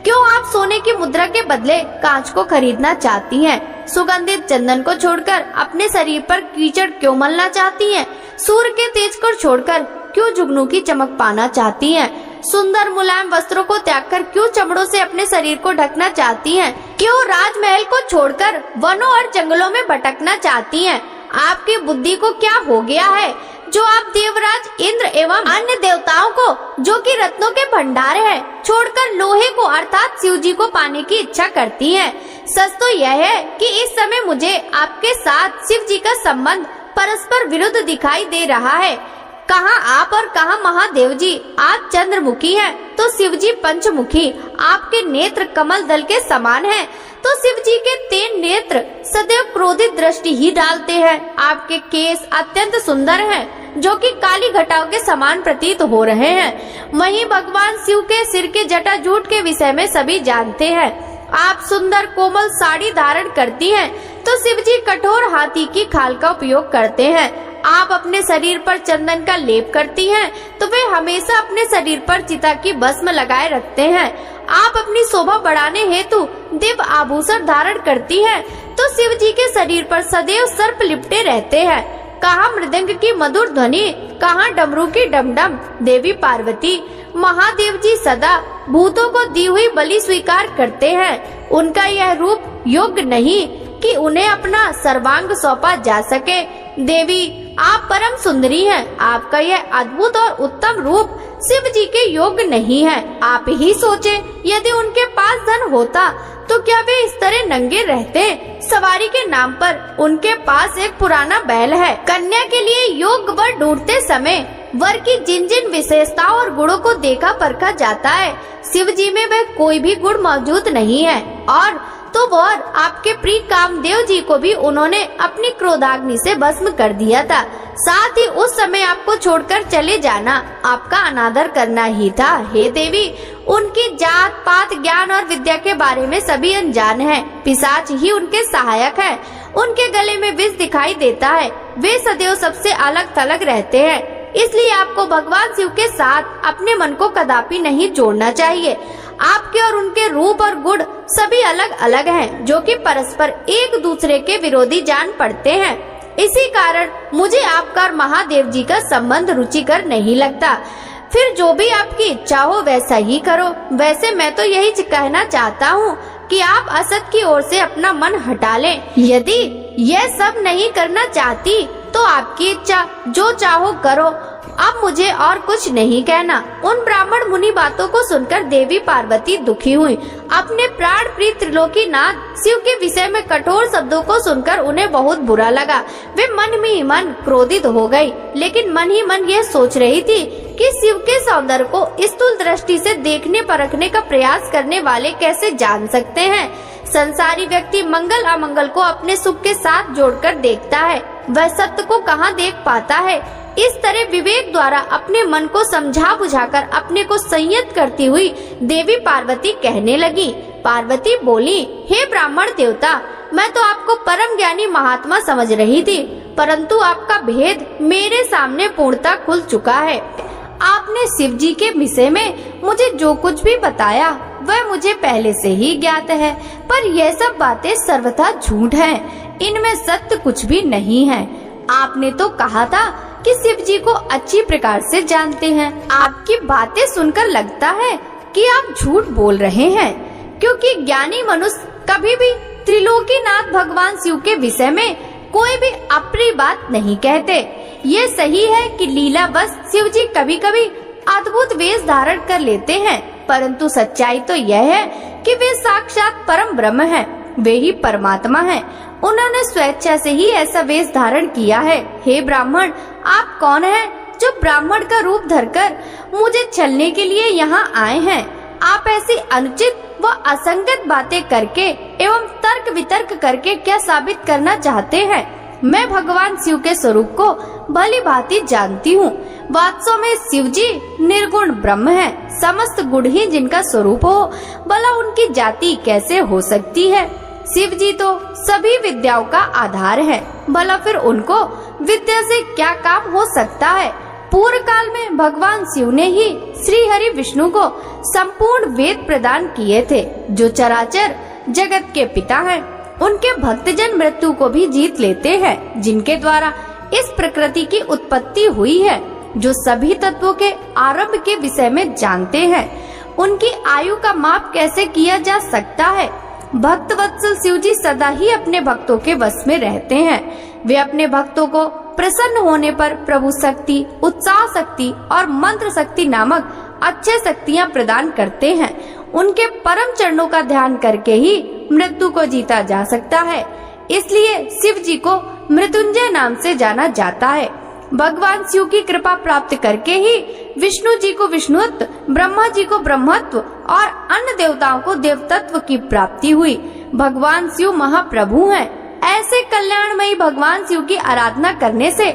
क्यों आप सोने की मुद्रा के बदले कांच को खरीदना चाहती हैं? सुगंधित चंदन को छोड़कर अपने शरीर पर कीचड़ क्यों मलना चाहती हैं? सूर्य के तेज को छोड़कर क्यों जुगनू की चमक पाना चाहती हैं? सुंदर मुलायम वस्त्रों को त्यागकर क्यों चमड़ों से अपने शरीर को ढकना चाहती हैं? क्यों राजमहल को छोड़कर वनों और जंगलों में भटकना चाहती हैं? आपकी बुद्धि को क्या हो गया है जो आप देवराज इंद्र एवं अन्य देवताओं को, जो कि रत्नों के भंडार है, छोड़कर लोहे को अर्थात शिव जी को पाने की इच्छा करती हैं? सच तो यह है कि इस समय मुझे आपके साथ शिव जी का संबंध परस्पर विरुद्ध दिखाई दे रहा है। कहाँ आप और कहाँ महादेव जी। आप चंद्रमुखी हैं तो शिव जी पंचमुखी। आपके नेत्र कमल दल के समान हैं तो शिव जी के 3 नेत्र सदैव क्रोधित दृष्टि ही डालते हैं। आपके केस अत्यंत सुंदर हैं जो कि काली घटाओं के समान प्रतीत हो रहे हैं। वहीं भगवान शिव के सिर के जटाजूट के विषय में सभी जानते हैं। आप सुंदर कोमल साड़ी धारण करती हैं तो शिव जी कठोर हाथी की खाल का उपयोग करते हैं। आप अपने शरीर पर चंदन का लेप करती हैं तो वे हमेशा अपने शरीर पर चिता की भस्म लगाए रखते हैं। आप अपनी शोभा बढ़ाने हेतु दिव्य आभूषण धारण करती हैं तो शिव जी के शरीर पर सदैव सर्प लिपटे रहते हैं। कहाँ मृदंग की मधुर ध्वनि, कहाँ डमरू की डमडम। देवी पार्वती, महादेव जी सदा भूतों को दी हुई बलि स्वीकार करते हैं। उनका यह रूप योग्य नहीं कि उन्हें अपना सर्वांग सौंपा जा सके। देवी, आप परम सुंदरी हैं। आपका यह अद्भुत और उत्तम रूप शिव जी के योग्य नहीं है। आप ही सोचें, यदि उनके पास धन होता तो क्या वे इस तरह नंगे रहते? सवारी के नाम पर उनके पास एक पुराना बैल है। कन्या के लिए योग्य वर ढूंढते समय वर की जिन जिन विशेषताओं और गुणों को देखा परखा जाता है, शिव जी में वह कोई भी गुण मौजूद नहीं है। और तो वर आपके प्रिय कामदेव जी को भी उन्होंने अपनी क्रोधाग्नि से भस्म कर दिया था। साथ ही उस समय आपको छोड़कर चले जाना आपका अनादर करना ही था। हे देवी, उनकी जात पात ज्ञान और विद्या के बारे में सभी अनजान हैं। पिशाच ही उनके सहायक है। उनके गले में विष दिखाई देता है। वे सदैव सबसे अलग थलग रहते हैं। इसलिए आपको भगवान शिव के साथ अपने मन को कदापि नहीं जोड़ना चाहिए। आपके और उनके रूप और गुण सभी अलग अलग हैं, जो कि परस्पर एक दूसरे के विरोधी जान पड़ते हैं। इसी कारण मुझे आपका और महादेव जी का संबंध रुचिकर नहीं लगता। फिर जो भी आपकी इच्छा हो वैसा ही करो। वैसे मैं तो यही कहना चाहता हूँ कि आप असत की ओर से अपना मन हटा लें। यदि यह सब नहीं करना चाहती तो आपकी इच्छा, जो चाहो करो। अब मुझे और कुछ नहीं कहना। उन ब्राह्मण मुनि बातों को सुनकर देवी पार्वती दुखी हुई। अपने प्राण प्रिय त्रिलोकीनाथ शिव के विषय में कठोर शब्दों को सुनकर उन्हें बहुत बुरा लगा। वे मन में ही मन क्रोधित हो गई, लेकिन मन ही मन यह सोच रही थी कि शिव के सौंदर्य को स्थूल दृष्टि से देखने परखने का प्रयास करने वाले कैसे जान सकते हैं। संसारी व्यक्ति मंगल अमंगल को अपने सुख के साथ जोड़कर देखता है, वह सत्य को कहाँ देख पाता है। इस तरह विवेक द्वारा अपने मन को समझा बुझाकर अपने को संयत करती हुई देवी पार्वती कहने लगी। पार्वती बोली, हे ब्राह्मण देवता, मैं तो आपको परम ज्ञानी महात्मा समझ रही थी, परंतु आपका भेद मेरे सामने पूर्णतः खुल चुका है। आपने शिव जी के विषय में मुझे जो कुछ भी बताया वह मुझे पहले से ही ज्ञात है, पर यह सब बातें सर्वथा झूठ हैं। इनमें सत्य कुछ भी नहीं है। आपने तो कहा था कि शिव जी को अच्छी प्रकार से जानते हैं। आपकी बातें सुनकर लगता है कि आप झूठ बोल रहे हैं, क्योंकि ज्ञानी मनुष्य कभी भी त्रिलोकीनाथ भगवान शिव के विषय में कोई भी अप्रिय बात नहीं कहते। ये सही है कि लीलावश शिव जी कभी कभी अद्भुत वेश धारण कर लेते हैं, परंतु सच्चाई तो यह है कि वे साक्षात परम ब्रह्म हैं, वे ही परमात्मा हैं। उन्होंने स्वेच्छा से ही ऐसा वेश धारण किया है। हे ब्राह्मण, आप कौन हैं जो ब्राह्मण का रूप धरकर मुझे छलने के लिए यहाँ आए हैं? आप ऐसी अनुचित व असंगत बातें करके एवं तर्क वितर्क करके क्या साबित करना चाहते हैं? मैं भगवान शिव के स्वरूप को भली भांति जानती हूँ। वास्तव में शिव जी निर्गुण ब्रह्म है। समस्त गुण ही जिनका स्वरूप हो, भला उनकी जाति कैसे हो सकती है? शिव जी तो सभी विद्याओं का आधार है, भला फिर उनको विद्या से क्या काम हो सकता है? पूर्व काल में भगवान शिव ने ही श्री हरि विष्णु को संपूर्ण वेद प्रदान किए थे, जो चराचर जगत के पिता हैं। उनके भक्तजन मृत्यु को भी जीत लेते हैं, जिनके द्वारा इस प्रकृति की उत्पत्ति हुई है, जो सभी तत्वों के आरंभ के विषय में जानते हैं। उनकी आयु का माप कैसे किया जा सकता है? भक्त वत्सल शिव जी सदा ही अपने भक्तों के वश में रहते हैं। वे अपने भक्तों को प्रसन्न होने पर प्रभु शक्ति, उत्साह शक्ति और मंत्र शक्ति नामक अच्छे शक्तियाँ प्रदान करते हैं। उनके परम चरणों का ध्यान करके ही मृत्यु को जीता जा सकता है। इसलिए शिव जी को मृत्युंजय नाम से जाना जाता है। भगवान शिव की कृपा प्राप्त करके ही विष्णु जी को विष्णुत्व, ब्रह्मा जी को ब्रह्मत्व और अन्य देवताओं को देवतत्व की प्राप्ति हुई। भगवान शिव महाप्रभु हैं। ऐसे कल्याणमयी भगवान शिव की आराधना करने से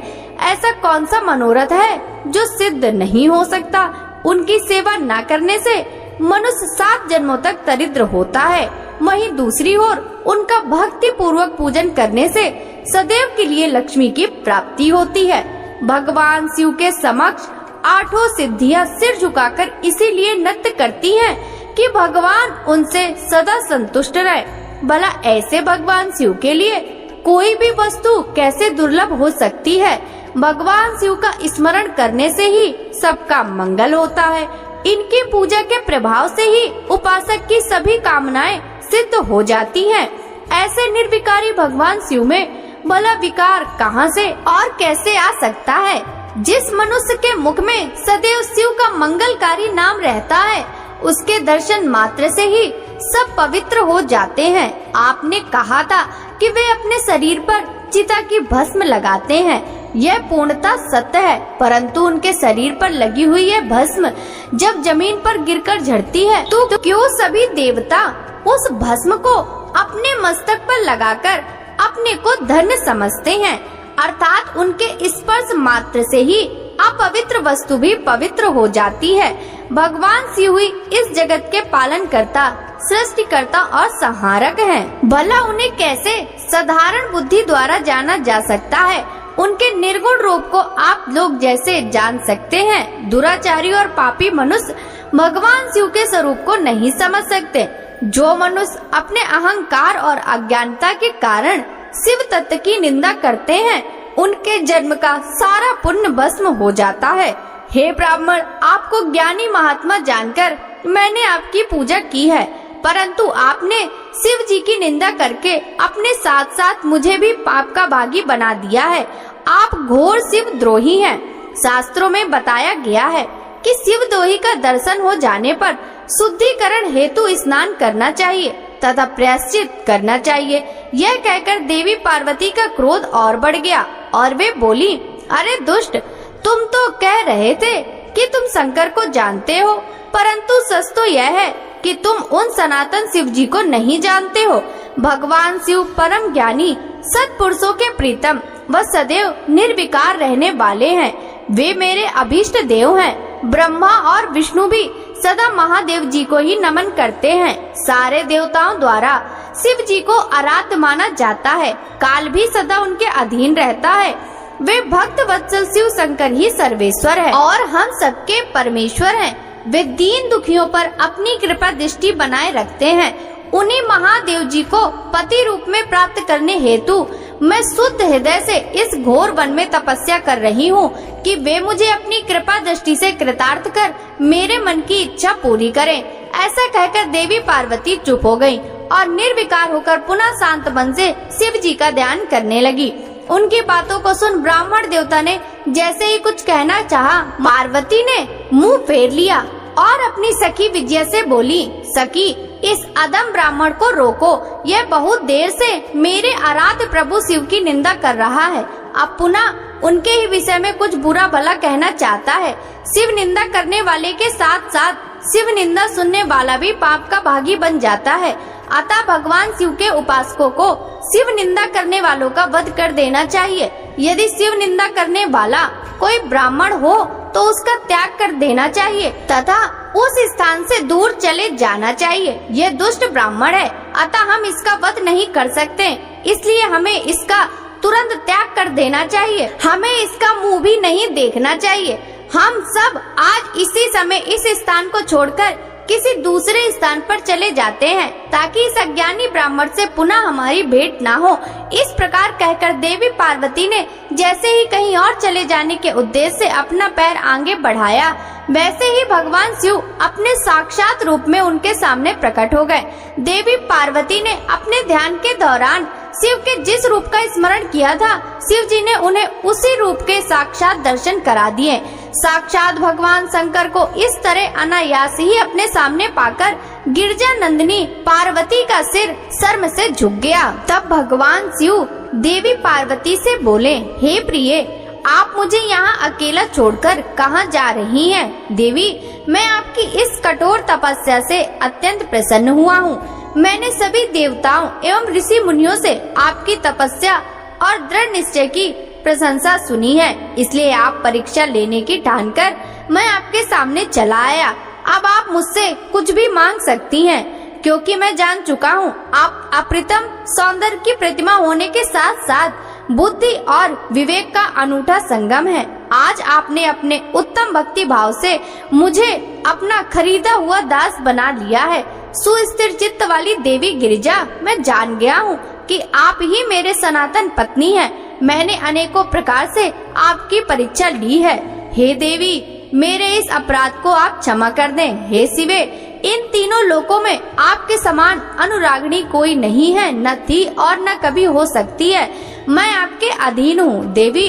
ऐसा कौन सा मनोरथ है जो सिद्ध नहीं हो सकता? उनकी सेवा न करने से मनुष्य 7 जन्मों तक दरिद्र होता है। वहीं दूसरी ओर उनका भक्ति पूर्वक पूजन करने से सदैव के लिए लक्ष्मी की प्राप्ति होती है। भगवान शिव के समक्ष 8 सिद्धियां सिर झुकाकर इसीलिए नृत्य करती हैं कि भगवान उनसे सदा संतुष्ट रहे। भला ऐसे भगवान शिव के लिए कोई भी वस्तु कैसे दुर्लभ हो सकती है? भगवान शिव का स्मरण करने से ही सबका मंगल होता है। इनकी पूजा के प्रभाव से ही उपासक की सभी कामनाएं सिद्ध हो जाती हैं। ऐसे निर्विकारी भगवान शिव में भला विकार कहाँ से और कैसे आ सकता है? जिस मनुष्य के मुख में सदैव शिव का मंगलकारी नाम रहता है, उसके दर्शन मात्र से ही सब पवित्र हो जाते हैं। आपने कहा था कि वे अपने शरीर पर चिता की भस्म लगाते हैं। यह पूर्णतः सत्य है, परंतु उनके शरीर पर लगी हुई यह भस्म जब जमीन पर गिरकर झड़ती है तो क्यों सभी देवता उस भस्म को अपने मस्तक पर लगाकर अपने को धन्य समझते हैं? अर्थात उनके स्पर्श मात्र से ही अपवित्र वस्तु भी पवित्र हो जाती है। भगवान शिव ही इस जगत के पालन करता, सृष्टिकर्ता और संहारक हैं। भला उन्हें कैसे साधारण बुद्धि द्वारा जाना जा सकता है? उनके निर्गुण रूप को आप लोग जैसे जान सकते हैं, दुराचारी और पापी मनुष्य भगवान शिव के स्वरूप को नहीं समझ सकते। जो मनुष्य अपने अहंकार और अज्ञानता के कारण शिव तत्व की निंदा करते हैं, उनके जन्म का सारा पुण्य भस्म हो जाता है। हे ब्राह्मण, आपको ज्ञानी महात्मा जानकर मैंने आपकी पूजा की है, परंतु आपने शिव जी की निंदा करके अपने साथ साथ मुझे भी पाप का भागी बना दिया है। आप घोर शिव द्रोही हैं। शास्त्रों में बताया गया है कि शिव द्रोही का दर्शन हो जाने पर शुद्धिकरण हेतु स्नान करना चाहिए तथा प्रायश्चित करना चाहिए। यह कहकर देवी पार्वती का क्रोध और बढ़ गया और वे बोली, अरे दुष्ट, तुम तो कह रहे थे कि तुम शंकर को जानते हो, परंतु सच तो यह है कि तुम उन सनातन शिव जी को नहीं जानते हो। भगवान शिव परम ज्ञानी, सत्पुरुषों के प्रीतम व सदैव निर्विकार रहने वाले हैं। वे मेरे अभीष्ट देव हैं। ब्रह्मा और विष्णु भी सदा महादेव जी को ही नमन करते हैं। सारे देवताओं द्वारा शिव जी को आराध्य माना जाता है। काल भी सदा उनके अधीन रहता है। वे भक्त वत्सल शिव शंकर ही सर्वेश्वर है और हम सबके परमेश्वर हैं। वे दीन दुखियों पर अपनी कृपा दृष्टि बनाए रखते हैं। उन्हीं महादेव जी को पति रूप में प्राप्त करने हेतु मैं शुद्ध हृदय से इस घोर वन में तपस्या कर रही हूँ कि वे मुझे अपनी कृपा दृष्टि से कृतार्थ कर मेरे मन की इच्छा पूरी करें। ऐसा कहकर देवी पार्वती चुप हो गयी और निर्विकार होकर पुनः शांत मन से शिव जी का ध्यान करने लगी। उनकी बातों को सुन ब्राह्मण देवता ने जैसे ही कुछ कहना चाहा, पार्वती ने मुंह फेर लिया और अपनी सखी विजया से बोली, सखी इस अधम ब्राह्मण को रोको, यह बहुत देर से मेरे आराध्य प्रभु शिव की निंदा कर रहा है। अब पुनः उनके ही विषय में कुछ बुरा भला कहना चाहता है। शिव निंदा करने वाले के साथ साथ शिव निंदा सुनने वाला भी पाप का भागी बन जाता है। अतः भगवान शिव के उपासकों को शिव निंदा करने वालों का वध कर देना चाहिए। यदि शिव निंदा करने वाला कोई ब्राह्मण हो तो उसका त्याग कर देना चाहिए तथा उस स्थान से दूर चले जाना चाहिए। यह दुष्ट ब्राह्मण है, अतः हम इसका वध नहीं कर सकते, इसलिए हमें इसका तुरंत त्याग कर देना चाहिए। हमें इसका मुंह भी नहीं देखना चाहिए। हम सब आज इसी समय इस स्थान को छोड़कर किसी दूसरे स्थान पर चले जाते हैं, ताकि इस अज्ञानी ब्राह्मण से पुनः हमारी भेंट ना हो। इस प्रकार कहकर देवी पार्वती ने जैसे ही कहीं और चले जाने के उद्देश्य से अपना पैर आगे बढ़ाया, वैसे ही भगवान शिव अपने साक्षात रूप में उनके सामने प्रकट हो गए। देवी पार्वती ने अपने ध्यान के दौरान शिव के जिस रूप का स्मरण किया था, शिव जी ने उन्हें उसी रूप के साक्षात दर्शन करा दिए। साक्षात भगवान शंकर को इस तरह अनायास ही अपने सामने पाकर गिरजा नंदिनी पार्वती का सिर शर्म से झुक गया। तब भगवान शिव देवी पार्वती से बोले, हे प्रिय, आप मुझे यहाँ अकेला छोड़कर कहाँ जा रही हैं? देवी, मैं आपकी इस कठोर तपस्या से अत्यंत प्रसन्न हुआ हूँ। मैंने सभी देवताओं एवं ऋषि मुनियों से आपकी तपस्या और दृढ़ निश्चय की प्रशंसा सुनी है, इसलिए आप परीक्षा लेने की ठानकर मैं आपके सामने चला आया। अब आप मुझसे कुछ भी मांग सकती हैं, क्योंकि मैं जान चुका हूँ आप अप्रतिम सौंदर्य की प्रतिमा होने के साथ साथ बुद्धि और विवेक का अनूठा संगम है। आज आपने अपने उत्तम भक्ति भाव से मुझे अपना खरीदा हुआ दास बना लिया है। सुस्थिर चित्त वाली देवी गिरिजा, मैं जान गया हूँ कि आप ही मेरे सनातन पत्नी हैं। मैंने अनेकों प्रकार से आपकी परीक्षा ली है। हे देवी, मेरे इस अपराध को आप क्षमा कर दें। हे शिवे, इन तीनों लोकों में आपके समान अनुरागिणी कोई नहीं है, न थी और न कभी हो सकती है। मैं आपके अधीन हूँ। देवी,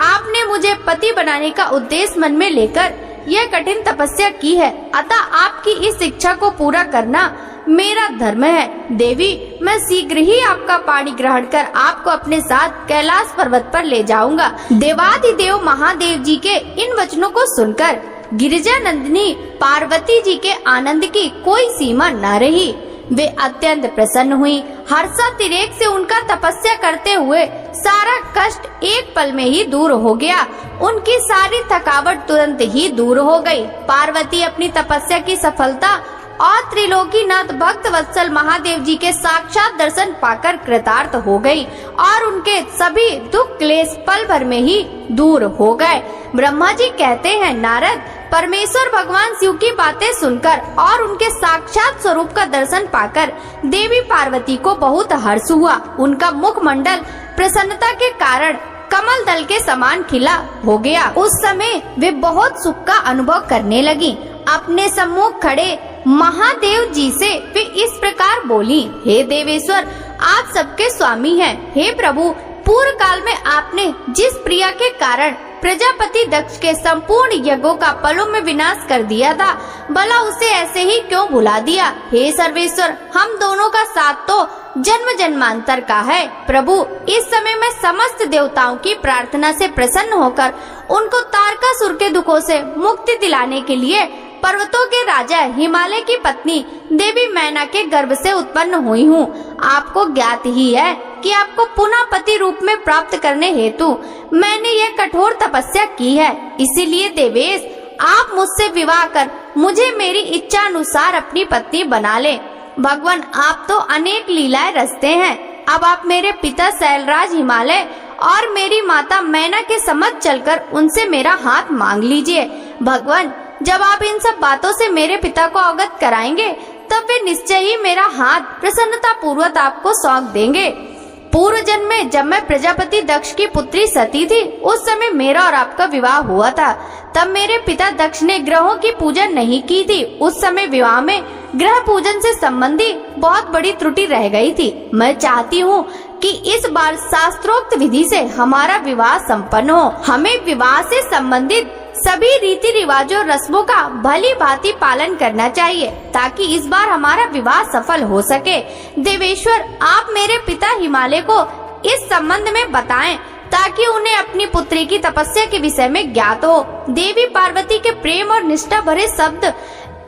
आपने मुझे पति बनाने का उद्देश्य मन में लेकर यह कठिन तपस्या की है, अतः आपकी इस इच्छा को पूरा करना मेरा धर्म है। देवी, मैं शीघ्र ही आपका पाणी ग्रहण कर आपको अपने साथ कैलाश पर्वत पर ले जाऊंगा। देवाधिदेव महादेव जी के इन वचनों को सुनकर गिरिजा नंदिनी पार्वती जी के आनंद की कोई सीमा न रही। वे अत्यंत प्रसन्न हुई। हर्षातिरेक से उनका तपस्या करते हुए सारा कष्ट एक पल में ही दूर हो गया। उनकी सारी थकावट तुरंत ही दूर हो गई। पार्वती अपनी तपस्या की सफलता और त्रिलोकीनाथ भक्त वत्सल महादेव जी के साक्षात दर्शन पाकर कृतार्थ हो गई और उनके सभी दुख क्लेश पल भर में ही दूर हो गए। ब्रह्मा जी कहते हैं, नारद, परमेश्वर भगवान शिव की बातें सुनकर और उनके साक्षात स्वरूप का दर्शन पाकर देवी पार्वती को बहुत हर्ष हुआ। उनका मुखमंडल प्रसन्नता के कारण कमल दल के समान खिला हो गया। उस समय वे बहुत सुख का अनुभव करने लगी। अपने सम्मुख खड़े महादेव जी से वे इस प्रकार बोली, हे देवेश्वर, आप सबके स्वामी हैं। हे प्रभु, पूर्व काल में आपने जिस प्रिया के कारण प्रजापति दक्ष के संपूर्ण यज्ञों का पलों में विनाश कर दिया था, भला उसे ऐसे ही क्यों भुला दिया? हे सर्वेश्वर, हम दोनों का साथ तो जन्म जन्मांतर का है। प्रभु, इस समय मैं समस्त देवताओं की प्रार्थना से प्रसन्न होकर उनको तारकासुर के दुखों से मुक्ति दिलाने के लिए पर्वतों के राजा हिमालय की पत्नी देवी मैना के गर्भ से उत्पन्न हुई हूँ। आपको ज्ञात ही है कि आपको पुनः पति रूप में प्राप्त करने हेतु मैंने यह कठोर तपस्या की है। इसीलिए देवेश, आप मुझसे विवाह कर मुझे मेरी इच्छा अनुसार अपनी पत्नी बना ले। भगवान, आप तो अनेक लीलाएं रचते हैं। अब आप मेरे पिता शैलराज हिमालय और मेरी माता मैना के समक्ष चलकर उनसे मेरा हाथ मांग लीजिए। भगवान, जब आप इन सब बातों से मेरे पिता को अवगत कराएंगे, तब वे निश्चय ही मेरा हाथ प्रसन्नता पूर्वक आपको सौंप देंगे। पूर्व जन्म में जब मैं प्रजापति दक्ष की पुत्री सती थी, उस समय मेरा और आपका विवाह हुआ था। तब मेरे पिता दक्ष ने ग्रहों की पूजा नहीं की थी। उस समय विवाह में ग्रह पूजन से संबंधी बहुत बड़ी त्रुटि रह गई थी। मैं चाहती हूँ कि इस बार शास्त्रोक्त विधि से हमारा विवाह संपन्न हो। हमें विवाह से संबंधित सभी रीति रिवाजों और रस्मों का भली भांति पालन करना चाहिए ताकि इस बार हमारा विवाह सफल हो सके। देवेश्वर, आप मेरे पिता हिमालय को इस संबंध में बताएं ताकि उन्हें अपनी पुत्री की तपस्या के विषय में ज्ञात हो। देवी पार्वती के प्रेम और निष्ठा भरे शब्द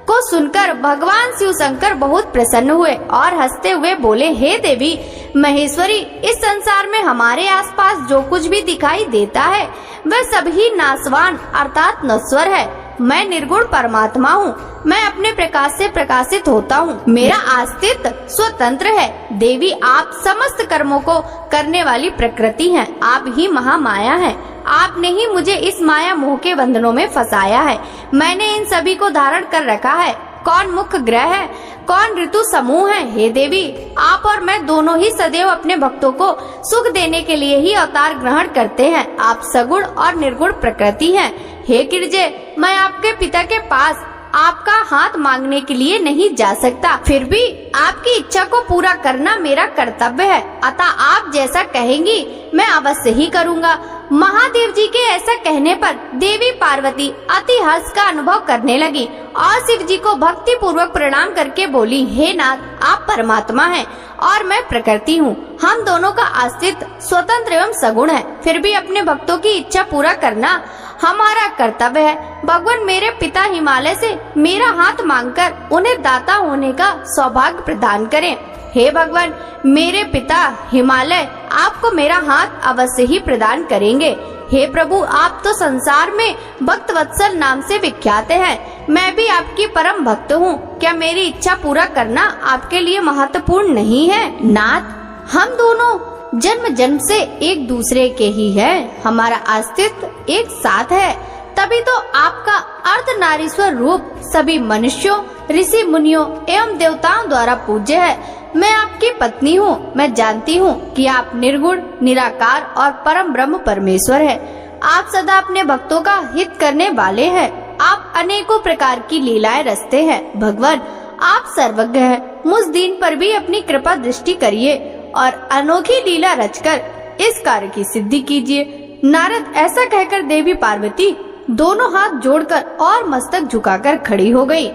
को सुनकर भगवान शिव शंकर बहुत प्रसन्न हुए और हंसते हुए बोले, हे देवी महेश्वरी, इस संसार में हमारे आसपास जो कुछ भी दिखाई देता है वह सभी नाशवान अर्थात नश्वर है। मैं निर्गुण परमात्मा हूँ। मैं अपने प्रकाश से प्रकाशित होता हूँ। मेरा अस्तित्व स्वतंत्र है। देवी, आप समस्त कर्मों को करने वाली प्रकृति हैं। आप ही महामाया हैं। आपने ही मुझे इस माया मोह के बंधनों में फंसाया है। मैंने इन सभी को धारण कर रखा है। कौन मुख्य ग्रह है, कौन ऋतु समूह है। हे देवी, आप और मैं दोनों ही सदैव अपने भक्तों को सुख देने के लिए ही अवतार ग्रहण करते हैं। आप सगुण और निर्गुण प्रकृति हैं। हे गिरजे, मैं आपके पिता के पास आपका हाथ मांगने के लिए नहीं जा सकता, फिर भी आपकी इच्छा को पूरा करना मेरा कर्तव्य है। अतः आप जैसा कहेंगी मैं अवश्य ही करूँगा। महादेव जी के ऐसा कहने पर देवी पार्वती अति हर्ष का अनुभव करने लगी और शिव जी को भक्ति पूर्वक प्रणाम करके बोली, हे नाथ, आप परमात्मा हैं और मैं प्रकृति हूँ। हम दोनों का अस्तित्व स्वतंत्र एवं सगुण है, फिर भी अपने भक्तों की इच्छा पूरा करना हमारा कर्तव्य है। भगवान मेरे पिता हिमालय से मेरा हाथ मांगकर उन्हें दाता होने का सौभाग्य प्रदान करें। हे भगवान, मेरे पिता हिमालय आपको मेरा हाथ अवश्य ही प्रदान करेंगे। हे प्रभु, आप तो संसार में भक्त वत्सल नाम से विख्यात हैं। मैं भी आपकी परम भक्त हूँ। क्या मेरी इच्छा पूरा करना आपके लिए महत्वपूर्ण नहीं है? नाथ, हम दोनों जन्म जन्म से एक दूसरे के ही हैं। हमारा अस्तित्व एक साथ है, तभी तो आपका अर्धनारीश्वर रूप सभी मनुष्यों, ऋषि मुनियों एवं देवताओं द्वारा पूज्य है। मैं आपकी पत्नी हूँ। मैं जानती हूँ कि आप निर्गुण, निराकार और परम ब्रह्म परमेश्वर है। आप सदा अपने भक्तों का हित करने वाले हैं। आप अनेकों प्रकार की लीलाएं रचते हैं। भगवान, आप सर्वज्ञ हैं। मुझ दीन पर भी अपनी कृपा दृष्टि करिए और अनोखी लीला रचकर इस कार्य की सिद्धि कीजिए। नारद, ऐसा कहकर देवी पार्वती दोनों हाथ जोड़कर और मस्तक झुकाकर खड़ी हो गई।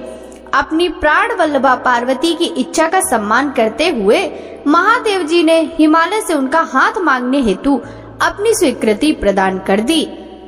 अपनी प्राण वल्लभा पार्वती की इच्छा का सम्मान करते हुए महादेव जी ने हिमालय से उनका हाथ मांगने हेतु अपनी स्वीकृति प्रदान कर दी।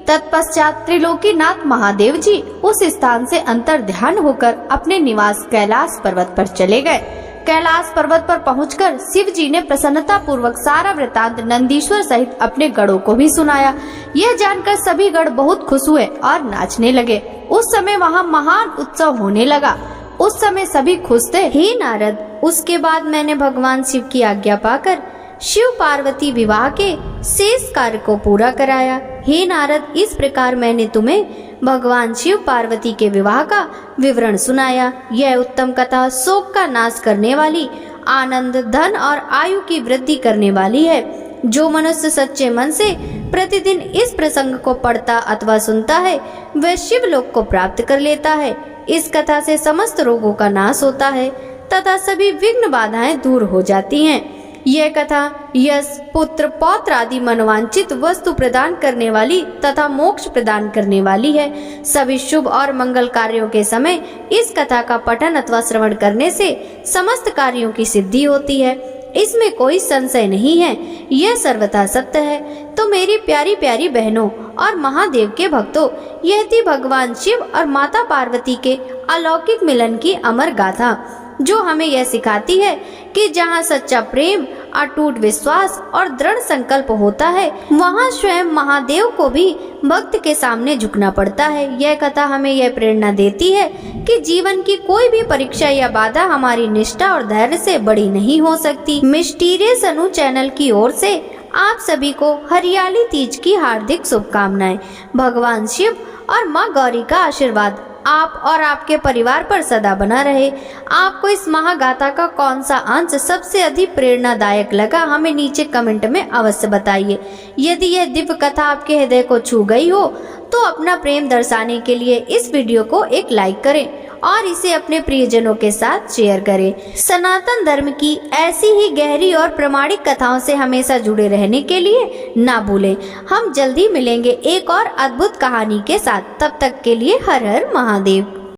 तत्पश्चात त्रिलोकीनाथ महादेव जी उस स्थान से अंतर ध्यान होकर अपने निवास कैलाश पर्वत पर चले गए। कैलाश पर्वत पर पहुंचकर शिव जी ने प्रसन्नता पूर्वक सारा वृतांत नंदीश्वर सहित अपने गणों को भी सुनाया। यह जानकर सभी गण बहुत खुश हुए और नाचने लगे। उस समय वहाँ महान उत्सव होने लगा। उस समय सभी खुश थे। हे नारद, उसके बाद मैंने भगवान शिव की आज्ञा पाकर शिव पार्वती विवाह के शेष कार्य को पूरा कराया। हे नारद, इस प्रकार मैंने तुम्हें भगवान शिव पार्वती के विवाह का विवरण सुनाया। यह उत्तम कथा शोक का नाश करने वाली, आनंद, धन और आयु की वृद्धि करने वाली है। जो मनुष्य सच्चे मन से प्रतिदिन इस प्रसंग को पढ़ता अथवा सुनता है वह शिव लोक को प्राप्त कर लेता है। इस कथा से समस्त रोगों का नाश होता है तथा सभी विघ्न बाधाएं दूर हो जाती हैं। यह कथा यश, पुत्र, पौत्र आदि मनोवांछित वस्तु प्रदान करने वाली तथा मोक्ष प्रदान करने वाली है। सभी शुभ और मंगल कार्यों के समय इस कथा का पठन अथवा श्रवण करने से समस्त कार्यों की सिद्धि होती है। इसमें कोई संशय नहीं है। यह सर्वथा सत्य है। तो मेरी प्यारी प्यारी बहनों और महादेव के भक्तों, यह थी भगवान शिव और माता पार्वती के अलौकिक मिलन की अमर गाथा, जो हमें यह सिखाती है कि जहाँ सच्चा प्रेम, अटूट विश्वास और दृढ़ संकल्प होता है, वहाँ स्वयं महादेव को भी भक्त के सामने झुकना पड़ता है। यह कथा हमें यह प्रेरणा देती है कि जीवन की कोई भी परीक्षा या बाधा हमारी निष्ठा और धैर्य से बड़ी नहीं हो सकती। मिस्टीरियस अनु चैनल की ओर से आप सभी को हरियाली तीज की हार्दिक शुभकामनाएं। भगवान शिव और माँ गौरी का आशीर्वाद आप और आपके परिवार पर सदा बना रहे। आपको इस महागाथा का कौन सा अंश सबसे अधिक प्रेरणादायक लगा, हमें नीचे कमेंट में अवश्य बताइए। यदि यह दिव्य कथा आपके हृदय को छू गई हो तो अपना प्रेम दर्शाने के लिए इस वीडियो को एक लाइक करें और इसे अपने प्रियजनों के साथ शेयर करें। सनातन धर्म की ऐसी ही गहरी और प्रामाणिक कथाओं से हमेशा जुड़े रहने के लिए ना भूलें। हम जल्दी मिलेंगे एक और अद्भुत कहानी के साथ। तब तक के लिए हर हर महादेव।